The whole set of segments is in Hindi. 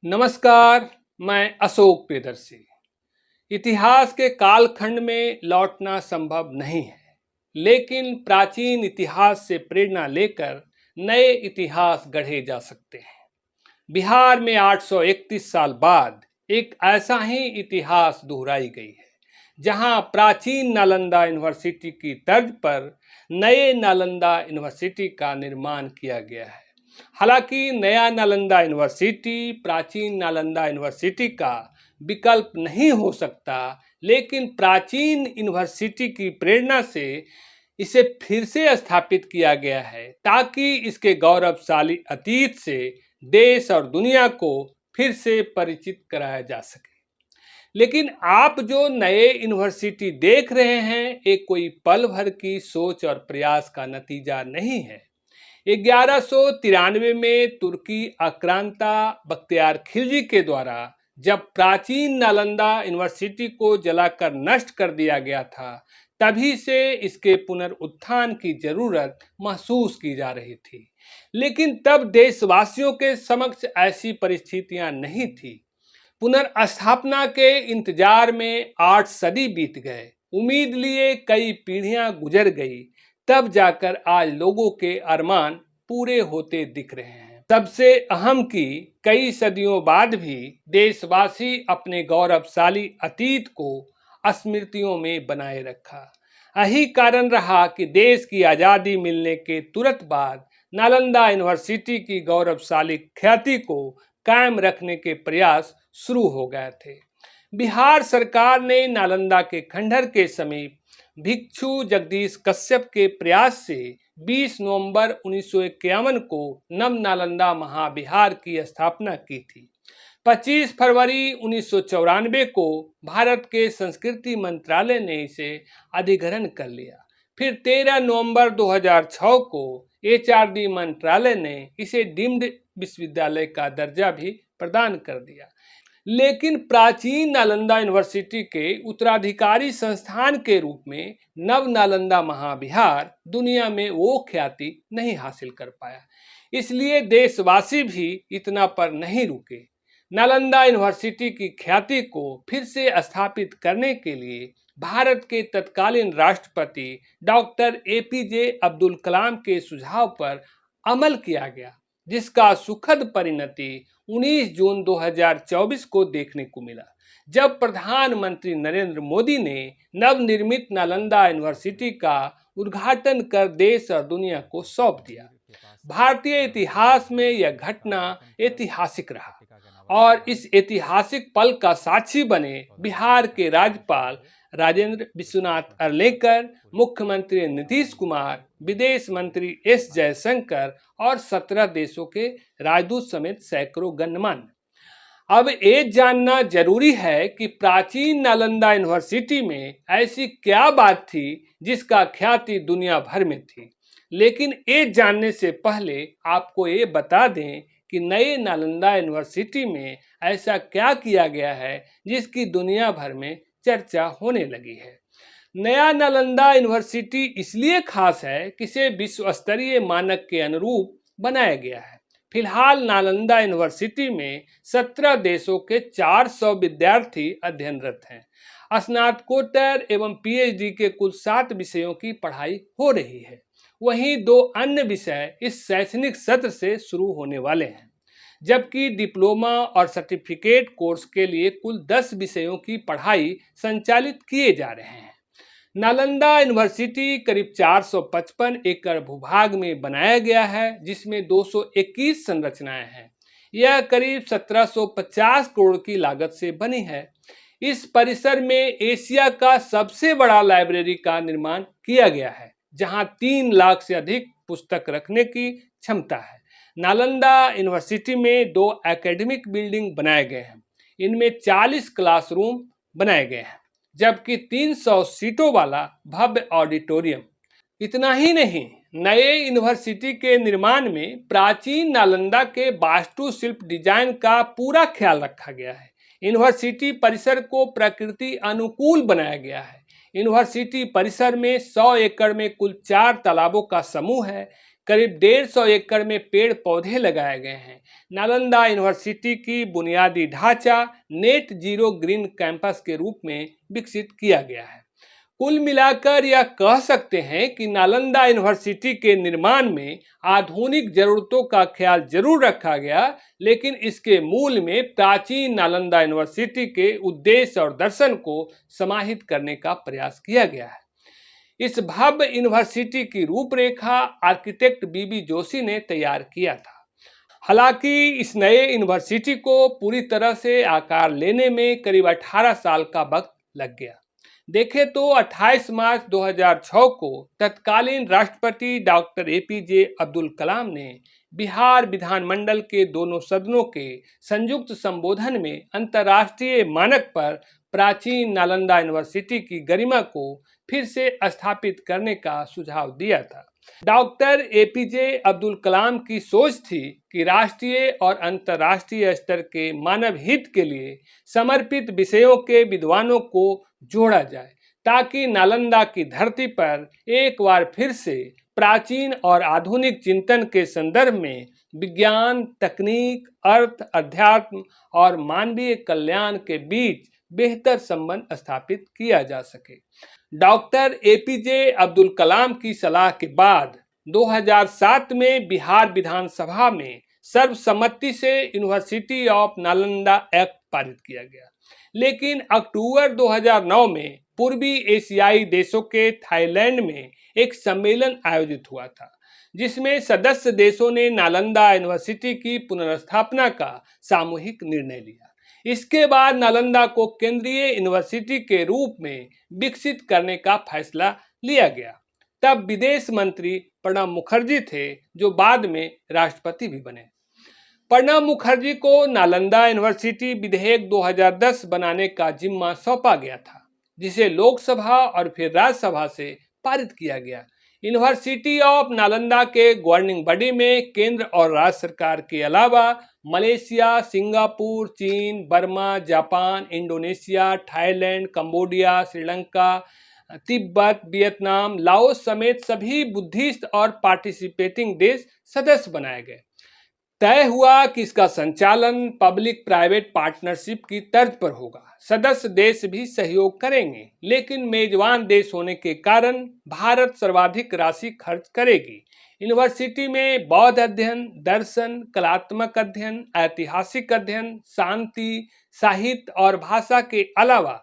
नमस्कार। मैं अशोक प्रियदर्शी। इतिहास के कालखंड में लौटना संभव नहीं है, लेकिन प्राचीन इतिहास से प्रेरणा लेकर नए इतिहास गढ़े जा सकते हैं। बिहार में 831 साल बाद एक ऐसा ही इतिहास दोहराई गई है, जहां प्राचीन नालंदा यूनिवर्सिटी की तर्ज पर नए नालंदा यूनिवर्सिटी का निर्माण किया गया है। हालांकि नया नालंदा यूनिवर्सिटी प्राचीन नालंदा यूनिवर्सिटी का विकल्प नहीं हो सकता, लेकिन प्राचीन यूनिवर्सिटी की प्रेरणा से इसे फिर से स्थापित किया गया है, ताकि इसके गौरवशाली अतीत से देश और दुनिया को फिर से परिचित कराया जा सके। लेकिन आप जो नए यूनिवर्सिटी देख रहे हैं, ये कोई पल भर की सोच और प्रयास का नतीजा नहीं है। 1193 में तुर्की आक्रांता बख्तियार खिलजी के द्वारा जब प्राचीन नालंदा यूनिवर्सिटी को जलाकर नष्ट कर दिया गया था, तभी से इसके पुनरुत्थान की जरूरत महसूस की जा रही थी। लेकिन तब देशवासियों के समक्ष ऐसी परिस्थितियां नहीं थी। पुनर्स्थापना के इंतजार में 8 सदी बीत गए, उम्मीद लिए कई पीढ़ियां गुजर गई, तब जाकर आज लोगों के अरमान पूरे होते दिख रहे हैं। सबसे अहम कि कई सदियों बाद भी देशवासी अपने गौरवशाली अतीत को स्मृतियों में बनाए रखा। यही कारण रहा कि देश की आज़ादी मिलने के तुरंत बाद नालंदा यूनिवर्सिटी की गौरवशाली ख्याति को कायम रखने के प्रयास शुरू हो गए थे। बिहार सरकार ने नालंदा के खंडहर के समीप भिक्षु जगदीश कश्यप के प्रयास से 20 नवंबर 1951 को नव नालंदा महाविहार की स्थापना की थी। 25 फरवरी 1994 को भारत के संस्कृति मंत्रालय ने इसे अधिग्रहण कर लिया। फिर 13 नवंबर 2006 को एचआरडी मंत्रालय ने इसे डीम्ड विश्वविद्यालय का दर्जा भी प्रदान कर दिया। लेकिन प्राचीन नालंदा यूनिवर्सिटी के उत्तराधिकारी संस्थान के रूप में नव नालंदा महाविहार दुनिया में वो ख्याति नहीं हासिल कर पाया। इसलिए देशवासी भी इतना पर नहीं रुके। नालंदा यूनिवर्सिटी की ख्याति को फिर से स्थापित करने के लिए भारत के तत्कालीन राष्ट्रपति डॉक्टर एपीजे अब्दुल कलाम के सुझाव पर अमल किया गया, जिसका सुखद परिणति 19 जून 2024 को देखने को मिला, जब प्रधानमंत्री नरेंद्र मोदी ने नवनिर्मित नालंदा यूनिवर्सिटी का उद्घाटन कर देश और दुनिया को सौंप दिया। भारतीय इतिहास में यह घटना ऐतिहासिक रहा और इस ऐतिहासिक पल का साक्षी बने बिहार के राज्यपाल राजेंद्र विश्वनाथ अर्लेकर, मुख्यमंत्री नीतीश कुमार, विदेश मंत्री एस जयशंकर और 17 देशों के राजदूत समेत सैकड़ों गणमान्य। अब ये जानना जरूरी है कि प्राचीन नालंदा यूनिवर्सिटी में ऐसी क्या बात थी जिसका ख्याति दुनिया भर में थी। लेकिन ये जानने से पहले आपको ये बता दें कि नए नालंदा यूनिवर्सिटी में ऐसा क्या किया गया है जिसकी दुनिया भर में चर्चा होने लगी है। नया नालंदा यूनिवर्सिटी इसलिए खास है कि इसे विश्व स्तरीय मानक के अनुरूप बनाया गया है। फिलहाल नालंदा यूनिवर्सिटी में 17 देशों के 400 विद्यार्थी अध्ययनरत हैं। स्नातकोत्तर एवं पीएचडी के कुल 7 विषयों की पढ़ाई हो रही है। वहीं 2 अन्य विषय इस शैक्षणिक सत्र से शुरू होने वाले हैं, जबकि डिप्लोमा और सर्टिफिकेट कोर्स के लिए कुल 10 विषयों की पढ़ाई संचालित किए जा रहे हैं। नालंदा यूनिवर्सिटी करीब 455 एकड़ भूभाग में बनाया गया है, जिसमें 221 संरचनाएं हैं। यह करीब 1750 करोड़ की लागत से बनी है। इस परिसर में एशिया का सबसे बड़ा लाइब्रेरी का निर्माण किया गया है, जहां 3 लाख से अधिक पुस्तक रखने की क्षमता है। नालंदा यूनिवर्सिटी में 2 एकेडमिक बिल्डिंग बनाए गए हैं। इनमें 40 क्लासरूम बनाए गए हैं, जबकि 300 सीटों वाला भव्य ऑडिटोरियम। इतना ही नहीं, नए यूनिवर्सिटी के निर्माण में प्राचीन नालंदा के वास्तुशिल्प डिजाइन का पूरा ख्याल रखा गया है। यूनिवर्सिटी परिसर को प्रकृति अनुकूल बनाया गया है। यूनिवर्सिटी परिसर में 100 एकड़ में कुल 4 तालाबों का समूह है। करीब 150 एकड़ में पेड़ पौधे लगाए गए हैं। नालंदा यूनिवर्सिटी की बुनियादी ढांचा नेट जीरो ग्रीन कैंपस के रूप में विकसित किया गया है। कुल मिलाकर यह कह सकते हैं कि नालंदा यूनिवर्सिटी के निर्माण में आधुनिक जरूरतों का ख्याल जरूर रखा गया, लेकिन इसके मूल में प्राचीन नालंदा यूनिवर्सिटी के उद्देश्य और दर्शन को समाहित करने का प्रयास किया गया है। इस भव्य यूनिवर्सिटी की रूपरेखा आर्किटेक्ट बीबी जोशी ने तैयार किया था। हालांकि इस नए यूनिवर्सिटी को पूरी तरह से आकार लेने में करीब 18 साल का वक्त लग गया। देखें तो 28 मार्च 2006 को तत्कालीन राष्ट्रपति डॉक्टर एपीजे अब्दुल कलाम ने बिहार विधानमंडल के दोनों सदनों के संयुक्त संबोधन में अंतर्राष्ट्रीय मानक पर प्राचीन नालंदा यूनिवर्सिटी की गरिमा को फिर से स्थापित करने का सुझाव दिया था। डॉक्टर एपीजे अब्दुल कलाम की सोच थी कि राष्ट्रीय और अंतर्राष्ट्रीय स्तर के मानव हित के लिए समर्पित विषयों के विद्वानों को जोड़ा जाए, ताकि नालंदा की धरती पर एक बार फिर से प्राचीन और आधुनिक चिंतन के संदर्भ में विज्ञान, तकनीक, अर्थ, अध्यात्म और मानवीय कल्याण के बीच बेहतर संबंध स्थापित किया जा सके। डॉक्टर एपीजे अब्दुल कलाम की सलाह के बाद 2007 में बिहार विधानसभा में सर्वसम्मति से यूनिवर्सिटी ऑफ नालंदा एक्ट पारित किया गया, लेकिन अक्टूबर 2009 में पूर्वी एशियाई देशों के थाईलैंड में एक सम्मेलन आयोजित हुआ था, जिसमें सदस्य देशों ने नालंदा यूनिवर्सिटी की पुनर्स्थापना का सामूहिक निर्णय लिया। इसके बाद नालंदा को केंद्रीय यूनिवर्सिटी के रूप में विकसित करने का फैसला लिया गया। तब विदेश मंत्री प्रणब मुखर्जी थे, जो बाद में राष्ट्रपति भी बने। प्रणब मुखर्जी को नालंदा यूनिवर्सिटी विधेयक 2010 बनाने का जिम्मा सौंपा गया था, जिसे लोकसभा और फिर राज्यसभा से पारित किया गया। यूनिवर्सिटी ऑफ नालंदा के गवर्निंग बॉडी में केंद्र और राज्य सरकार के अलावा मलेशिया, सिंगापुर, चीन, Burma, Japan, Indonesia, Thailand, Cambodia, Sri Lanka, Tibet, Vietnam, Laos समेत सभी बुद्धिस्ट और पार्टिसिपेटिंग देश सदस्य बनाए गए। तय हुआ कि इसका संचालन पब्लिक प्राइवेट पार्टनरशिप की तर्ज पर होगा। सदस्य देश भी सहयोग करेंगे, लेकिन मेजबान देश होने के कारण भारत सर्वाधिक राशि खर्च करेगी। यूनिवर्सिटी में बौद्ध अध्ययन, दर्शन, कलात्मक अध्ययन, ऐतिहासिक अध्ययन, शांति, साहित्य और भाषा के अलावा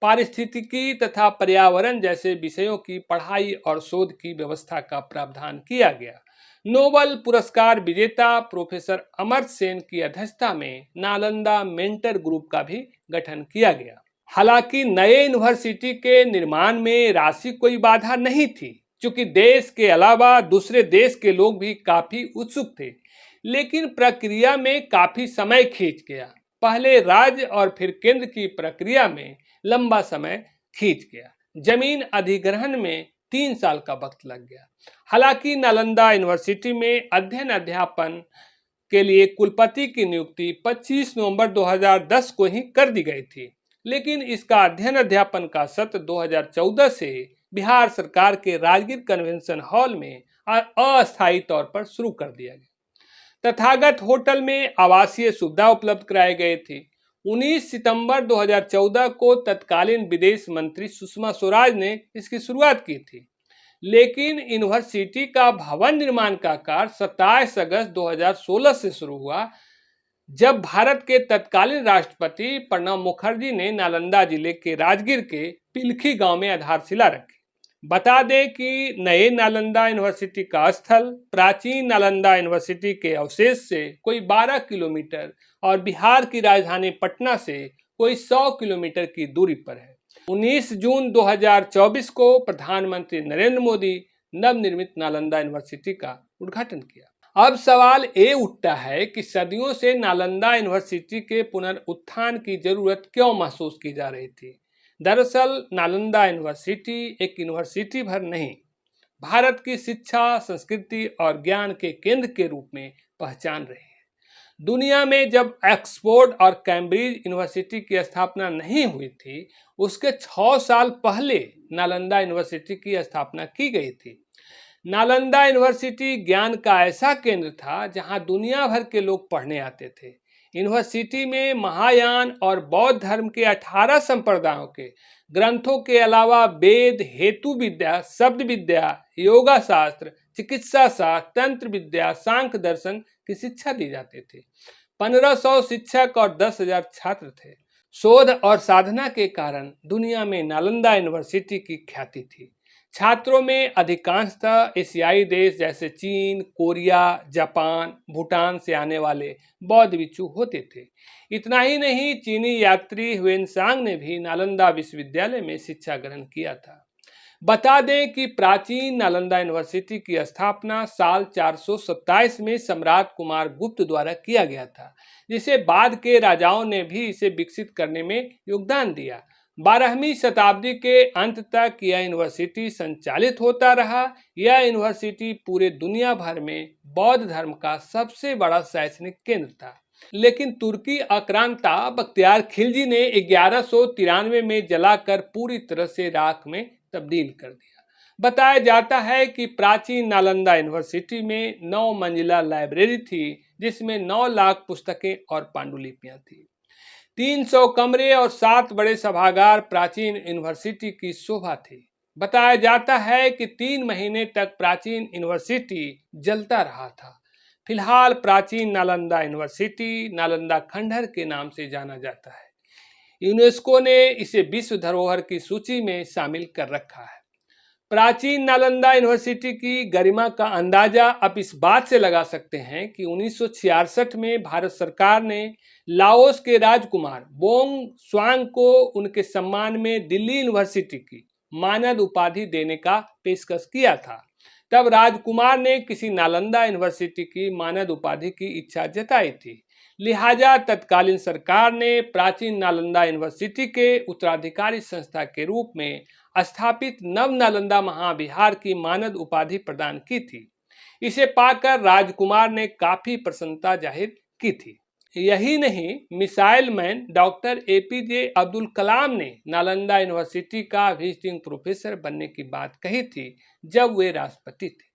पारिस्थितिकी तथा पर्यावरण जैसे विषयों की पढ़ाई और शोध की व्यवस्था का प्रावधान किया गया। नोबेल पुरस्कार विजेता प्रोफेसर अमर्त्य सेन की अध्यक्षता में नालंदा मेंटर ग्रुप का भी गठन किया गया। हालांकि नए यूनिवर्सिटी के निर्माण में राशि कोई बाधा नहीं थी, क्योंकि देश के अलावा दूसरे देश के लोग भी काफी उत्सुक थे, लेकिन प्रक्रिया में काफी समय खींच गया। पहले राज्य और फिर केंद्र की प्रक्रिया में लंबा समय खींच गया। जमीन अधिग्रहण में 3 साल का वक्त लग गया। हालांकि नालंदा यूनिवर्सिटी में अध्ययन अध्यापन के लिए कुलपति की नियुक्ति 25 नवंबर 2010 को ही कर दी गई थी, लेकिन इसका अध्ययन अध्यापन का सत्र 2014 से बिहार सरकार के राजगीर कन्वेंशन हॉल में अस्थायी तौर पर शुरू कर दिया गया। तथागत होटल में आवासीय सुविधा उपलब्ध कराई गई थी। 19 सितंबर 2014 को तत्कालीन विदेश मंत्री सुषमा स्वराज ने इसकी शुरुआत की थी, लेकिन यूनिवर्सिटी का भवन निर्माण का कार्य 27 अगस्त 2016 से शुरू हुआ, जब भारत के तत्कालीन राष्ट्रपति प्रणब मुखर्जी ने नालंदा जिले के राजगीर के पिलखी गांव में आधारशिला रखी। बता दें कि नए नालंदा यूनिवर्सिटी का स्थल प्राचीन नालंदा यूनिवर्सिटी के अवशेष से कोई 12 किलोमीटर और बिहार की राजधानी पटना से कोई 100 किलोमीटर की दूरी पर है। 19 जून 2024 को प्रधानमंत्री नरेंद्र मोदी नवनिर्मित नालंदा यूनिवर्सिटी का उद्घाटन किया। अब सवाल ये उठता है कि सदियों से नालंदा यूनिवर्सिटी के पुनरुत्थान की जरूरत क्यों महसूस की जा रही थी। दरअसल नालंदा यूनिवर्सिटी एक यूनिवर्सिटी भर नहीं, भारत की शिक्षा, संस्कृति और ज्ञान के केंद्र के रूप में पहचान रही है। दुनिया में जब ऑक्सफोर्ड और कैम्ब्रिज यूनिवर्सिटी की स्थापना नहीं हुई थी, उसके 6 साल पहले नालंदा यूनिवर्सिटी की स्थापना की गई थी। नालंदा यूनिवर्सिटी ज्ञान का ऐसा केंद्र था जहां दुनिया भर के लोग पढ़ने आते थे। यूनिवर्सिटी में महायान और बौद्ध धर्म के 18 संप्रदायों के ग्रंथों के अलावा वेद, हेतु विद्या, शब्द विद्या, योगा शास्त्र, चिकित्सा शास्त्र, तंत्र विद्या, सांख्य दर्शन की शिक्षा दी जाती थी। 1500 शिक्षक और 10,000 छात्र थे। शोध और साधना के कारण दुनिया में नालंदा यूनिवर्सिटी की ख्याति थी। छात्रों में अधिकांशतः एशियाई देश जैसे चीन, कोरिया, जापान, भूटान से आने वाले बौद्ध भिक्षु होते थे। इतना ही नहीं, चीनी यात्री ह्वेनसांग ने भी नालंदा विश्वविद्यालय में शिक्षा ग्रहण किया था। बता दें कि प्राचीन नालंदा यूनिवर्सिटी की स्थापना साल 427 में सम्राट कुमार गुप्त द्वारा किया गया था, जिसे बाद के राजाओं ने भी इसे विकसित करने में योगदान दिया। 12वीं शताब्दी के अंत तक यह यूनिवर्सिटी संचालित होता रहा। यह यूनिवर्सिटी पूरे दुनिया भर में बौद्ध धर्म का सबसे बड़ा शैक्षणिक केंद्र था। लेकिन तुर्की आक्रांता बख्तियार खिलजी ने 1193 में जलाकर पूरी तरह से राख में तब्दील कर दिया। बताया जाता है कि प्राचीन नालंदा यूनिवर्सिटी में 9 मंजिला लाइब्रेरी थी, जिसमें 9 लाख पुस्तकें और पांडुलिपियां थी। 300 कमरे और 7 बड़े सभागार प्राचीन यूनिवर्सिटी की शोभा थी। बताया जाता है कि 3 महीने तक प्राचीन यूनिवर्सिटी जलता रहा था। फिलहाल प्राचीन नालंदा यूनिवर्सिटी नालंदा खंडहर के नाम से जाना जाता है। यूनेस्को ने इसे विश्व धरोहर की सूची में शामिल कर रखा है। प्राचीन नालंदा यूनिवर्सिटी की गरिमा का अंदाजा आप इस बात से लगा सकते हैं कि 1966 में भारत सरकार ने लाओस के राजकुमार बोंग स्वांग को उनके सम्मान में दिल्ली यूनिवर्सिटी की मानद उपाधि देने का पेशकश किया था। तब राजकुमार ने किसी नालंदा यूनिवर्सिटी की मानद उपाधि की इच्छा जताई थी। लिहाजा तत्कालीन सरकार ने प्राचीन नालंदा यूनिवर्सिटी के उत्तराधिकारी संस्था के रूप में स्थापित नव नालंदा महाविहार की मानद उपाधि प्रदान की थी। इसे पाकर राजकुमार ने काफी प्रसन्नता जाहिर की थी। यही नहीं, missile man doctor APJ Abdul Kalam ने नालंदा यूनिवर्सिटी का विजिटिंग प्रोफेसर बनने की बात कही थी जब वे राष्ट्रपति थे।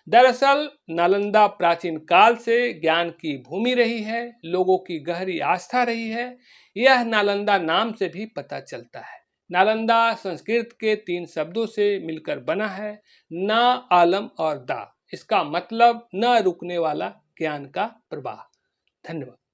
दरअसल नालंदा प्राचीन काल से ज्ञान की भूमि रही है, लोगों की गहरी आस्था रही है। यह नालंदा नाम से भी पता चलता है। नालंदा संस्कृत के 3 शब्दों से मिलकर बना है, ना, आलम और दा। इसका मतलब न रुकने वाला ज्ञान का प्रवाह। धन्यवाद।